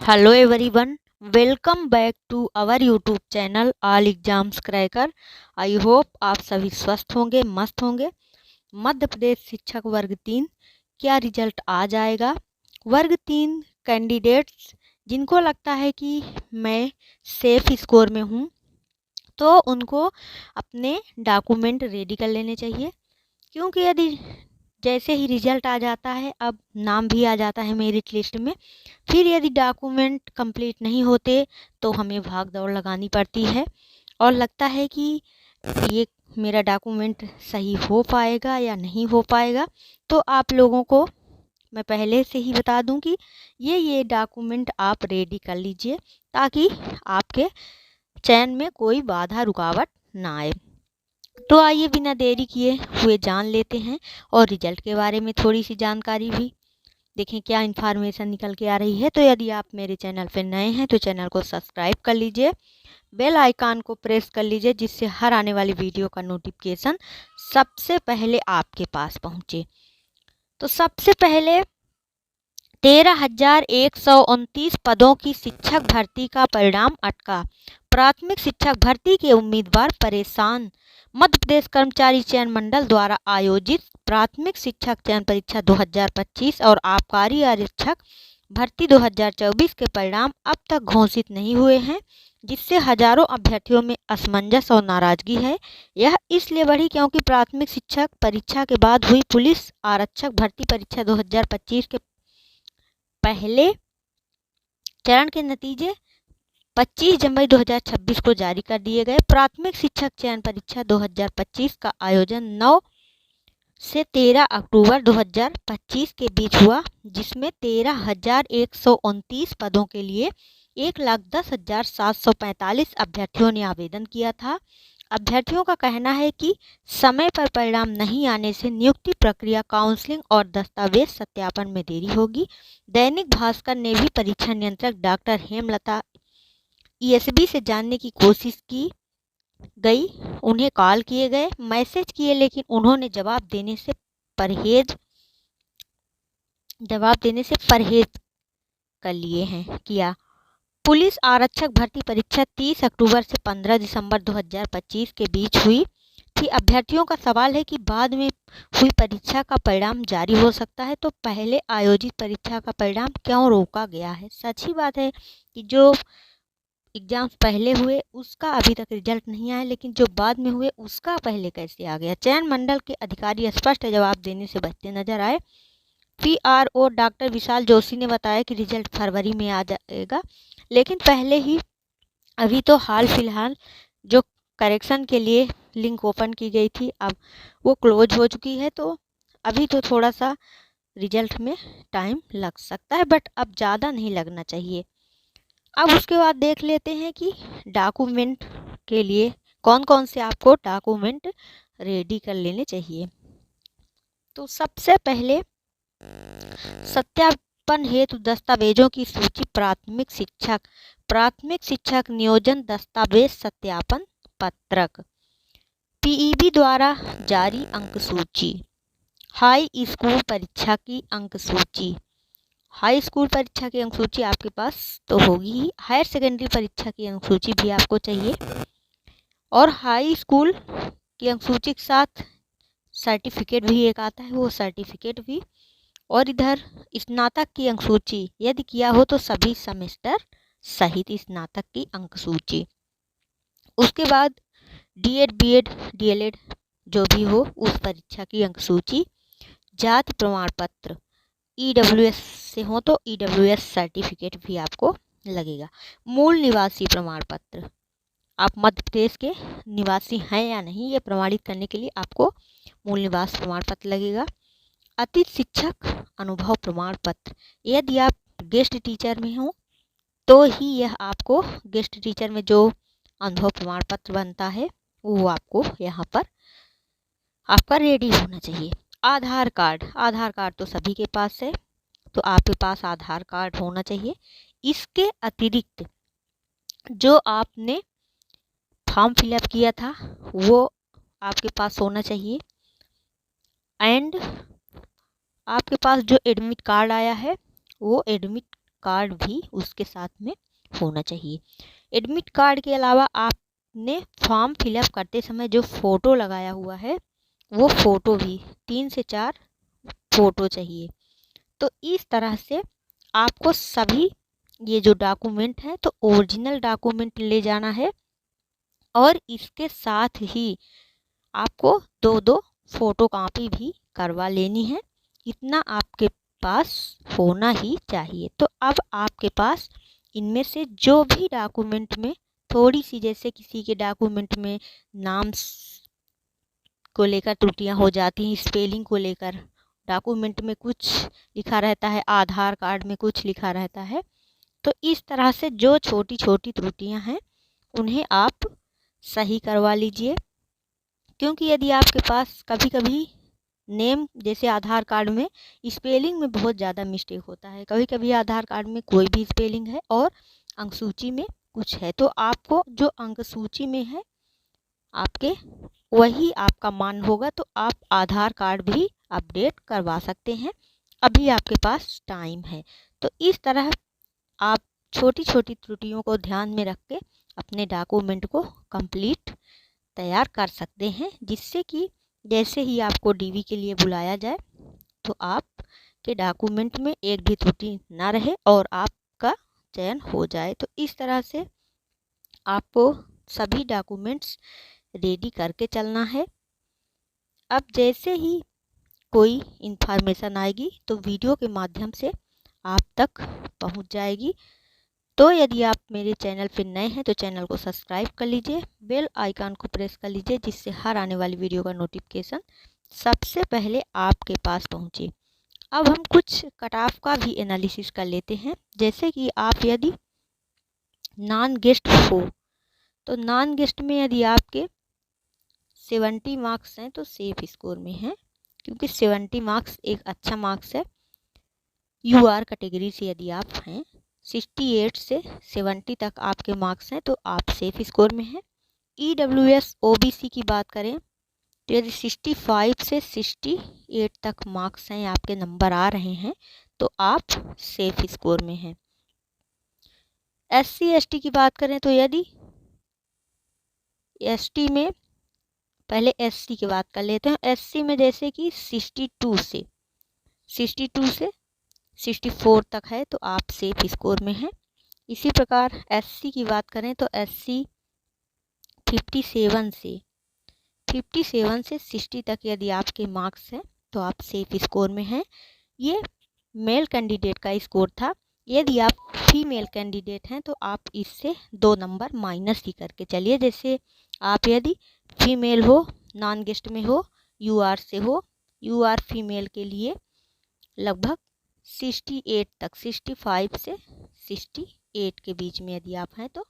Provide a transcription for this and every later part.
Hello everyone, welcome back to our YouTube channel all exams cracker. I hope आप सभी स्वस्थ होंगे, मस्त होंगे। मध्य प्रदेश शिक्षक वर्ग 3 क्या रिजल्ट आ जाएगा। वर्ग 3 कैंडिडेट्स जिनको लगता है कि मैं सेफ स्कोर में हूँ, तो उनको अपने डॉक्यूमेंट रेडी कर लेने चाहिए, क्योंकि यदि जैसे ही रिजल्ट आ जाता है, अब नाम भी आ जाता है मेरिट लिस्ट में, फिर यदि डॉक्यूमेंट कंप्लीट नहीं होते तो हमें भाग दौड़ लगानी पड़ती है और लगता है कि ये मेरा डॉक्यूमेंट सही हो पाएगा या नहीं हो पाएगा। तो आप लोगों को मैं पहले से ही बता दूं कि ये डॉक्यूमेंट आप रेडी कर लीजिए, ताकि आपके चयन में कोई बाधा रुकावट ना आए। तो आइए बिना देरी किए हुए जान लेते हैं और रिजल्ट के बारे में थोड़ी सी जानकारी भी देखें क्या इन्फॉर्मेशन निकल के आ रही है। तो यदि आप मेरे चैनल पर नए हैं तो चैनल को सब्सक्राइब कर लीजिए, बेल आइकन को प्रेस कर लीजिए, जिससे हर आने वाली वीडियो का नोटिफिकेशन सबसे पहले आपके पास पहुंचे। तो सबसे पहले 13,129 पदों की शिक्षक भर्ती का परिणाम अटका। प्राथमिक शिक्षक भर्ती के उम्मीदवार परेशान। मध्य प्रदेश कर्मचारी चयन मंडल द्वारा आयोजित प्राथमिक शिक्षक चयन परीक्षा 2025 और आबकारी आरक्षक भर्ती 2024 के परिणाम अब तक घोषित नहीं हुए हैं, जिससे हजारों अभ्यर्थियों में असमंजस और नाराजगी है। यह इसलिए बढ़ी क्योंकि प्राथमिक शिक्षक परीक्षा के बाद हुई पुलिस आरक्षक भर्ती परीक्षा 2025 के पहले चरण के नतीजे 25 जनवरी 2026 को जारी कर दिए गए। प्राथमिक शिक्षक चयन परीक्षा 2025 का आयोजन 9 से 13 अक्टूबर 2025 के बीच हुआ, जिसमें 13,129 पदों के लिए 1,10,745 अभ्यर्थियों ने आवेदन किया था। अभ्यर्थियों का कहना है कि समय पर परिणाम नहीं आने से नियुक्ति प्रक्रिया, काउंसलिंग और दस्तावेज सत्यापन में देरी होगी। दैनिक भास्कर ने भी परीक्षा नियंत्रक डॉक्टर हेमलता ईएसबी से जानने की कोशिश की गई। उन्हें कॉल किए गए, मैसेज किए, लेकिन उन्होंने जवाब देने से परहेज कर लिए हैं किया। पुलिस आरक्षक भर्ती परीक्षा 30 अक्टूबर से 15 दिसंबर 2025 के बीच हुई थी। अभ्यर्थियों का सवाल है कि बाद में हुई परीक्षा का परिणाम जारी हो सकता है, तो पहले आयोजित परीक्षा का परिणाम क्यों रोका गया है। सच ही बात है कि जो एग्जाम्स पहले हुए उसका अभी तक रिजल्ट नहीं आया, लेकिन जो बाद में हुए उसका पहले कैसे आ गया। चयन मंडल के अधिकारी स्पष्ट जवाब देने से बचते नजर आए। पीआरओ डॉक्टर विशाल जोशी ने बताया कि रिजल्ट फरवरी में आ जाएगा, लेकिन पहले ही अभी तो हाल फिलहाल जो करेक्शन के लिए लिंक ओपन की गई थी, अब वो क्लोज हो चुकी है, तो अभी तो थोड़ा सा रिजल्ट में टाइम लग सकता है, बट अब ज़्यादा नहीं लगना चाहिए। अब उसके बाद देख लेते हैं कि डॉक्यूमेंट के लिए कौन कौन से आपको डॉक्यूमेंट रेडी कर लेने चाहिए। तो सबसे पहले सत्यापन हेतु दस्तावेजों की सूची। प्राथमिक शिक्षक नियोजन दस्तावेज सत्यापन पत्रक, पीईबी द्वारा जारी अंक सूची, हाई स्कूल परीक्षा की अंक सूची। हाई स्कूल परीक्षा की अंक सूची आपके पास तो होगी ही, हायर सेकेंडरी परीक्षा की अंक सूची भी आपको चाहिए, और हाई स्कूल की अंक सूची के साथ सर्टिफिकेट भी एक आता है, वो सर्टिफिकेट भी, और इधर स्नातक की अंक सूची यदि किया हो तो सभी सेमेस्टर सहित स्नातक की अंक सूची। उसके बाद डीएड, बीएड, डीएलएड जो भी हो उस परीक्षा की अंक सूची। जाति प्रमाण पत्र, ईडब्ल्यूएस से हो तो ईडब्ल्यूएस सर्टिफिकेट भी आपको लगेगा। मूल निवासी प्रमाण पत्र, आप मध्य प्रदेश के निवासी हैं या नहीं ये प्रमाणित करने के लिए आपको मूल निवास प्रमाण पत्र लगेगा। अतिथि शिक्षक अनुभव प्रमाण पत्र, यदि आप गेस्ट टीचर में हो तो ही यह आपको गेस्ट टीचर में जो अनुभव प्रमाण पत्र बनता है वो आपको यहाँ पर आपका रेडी होना चाहिए। आधार कार्ड तो सभी के पास है, तो आपके पास आधार कार्ड होना चाहिए। इसके अतिरिक्त जो आपने फॉर्म फिलअप किया था वो आपके पास होना चाहिए, एंड आपके पास जो एडमिट कार्ड आया है वो एडमिट कार्ड भी उसके साथ में होना चाहिए। एडमिट कार्ड के अलावा आपने फॉर्म फिलअप करते समय जो फ़ोटो लगाया हुआ है वो फ़ोटो भी 3 से 4 फ़ोटो चाहिए। तो इस तरह से आपको सभी ये जो डॉक्यूमेंट हैं तो ओरिजिनल डॉक्यूमेंट ले जाना है और इसके साथ ही आपको 2-2 फ़ोटो कॉपी भी करवा लेनी है। इतना आपके पास होना ही चाहिए। तो अब आपके पास इनमें से जो भी डॉक्यूमेंट में थोड़ी सी, जैसे किसी के डॉक्यूमेंट में नाम को लेकर त्रुटियां हो जाती हैं, स्पेलिंग को लेकर डॉक्यूमेंट में कुछ लिखा रहता है, आधार कार्ड में कुछ लिखा रहता है, तो इस तरह से जो छोटी छोटी त्रुटियां हैं उन्हें आप सही करवा लीजिए। क्योंकि यदि आपके पास कभी कभी नेम, जैसे आधार कार्ड में स्पेलिंग में बहुत ज़्यादा मिस्टेक होता है, कभी कभी आधार कार्ड में कोई भी स्पेलिंग है और अंक सूची में कुछ है, तो आपको जो अंक सूची में है आपके वही आपका मान होगा। तो आप आधार कार्ड भी अपडेट करवा सकते हैं, अभी आपके पास टाइम है। तो इस तरह आप छोटी छोटी त्रुटियों को ध्यान में रख के अपने डॉक्यूमेंट को कंप्लीट तैयार कर सकते हैं, जिससे कि जैसे ही आपको डीवी के लिए बुलाया जाए तो आपके डॉक्यूमेंट में एक भी त्रुटि ना रहे और आपका चयन हो जाए। तो इस तरह से आपको सभी डॉक्यूमेंट्स रेडी करके चलना है। अब जैसे ही कोई इन्फॉर्मेशन आएगी तो वीडियो के माध्यम से आप तक पहुंच जाएगी। तो यदि आप मेरे चैनल पर नए हैं तो चैनल को सब्सक्राइब कर लीजिए, बेल आइकन को प्रेस कर लीजिए, जिससे हर आने वाली वीडियो का नोटिफिकेशन सबसे पहले आपके पास पहुंचे। अब हम कुछ कट ऑफ का भी एनालिसिस कर लेते हैं। जैसे कि आप यदि नॉन गेस्ट हो तो नॉन गेस्ट में यदि आपके 70 मार्क्स हैं तो सेफ स्कोर में हैं, क्योंकि 70 मार्क्स एक अच्छा मार्क्स है। यूआर कैटेगरी से यदि आप हैं, 68 से 70 तक आपके मार्क्स हैं तो आप सेफ स्कोर में हैं। EWS OBC की बात करें तो यदि 65 से 68 तक मार्क्स हैं, आपके नंबर आ रहे हैं, तो आप सेफ स्कोर में हैं। SC ST की बात करें तो यदि ST में, पहले SC की बात कर लेते हैं। SC में जैसे कि 62 से 64 तक है तो आप सेफ स्कोर में हैं। इसी प्रकार SC की बात करें तो SC 57 से 60 तक यदि आपके मार्क्स हैं तो आप सेफ स्कोर में हैं। ये मेल कैंडिडेट का स्कोर था। यदि आप फीमेल कैंडिडेट हैं तो आप इससे 2 नंबर माइनस ही करके चलिए। जैसे आप यदि फीमेल हो, नॉन गेस्ट में हो, यूआर से हो, यूआर फीमेल के लिए लगभग 68 तक, 65 से 68 के बीच में यदि आप हैं तो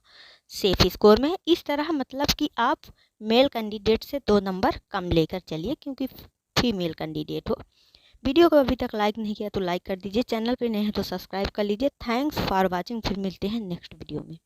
सेफ स्कोर में है। इस तरह मतलब कि आप मेल कैंडिडेट से 2 नंबर कम लेकर चलिए क्योंकि फीमेल कैंडिडेट हो। वीडियो को अभी तक लाइक नहीं किया तो लाइक कर दीजिए, चैनल पे नए हैं तो सब्सक्राइब कर लीजिए। Thanks for watching. फिर मिलते हैं नेक्स्ट वीडियो में।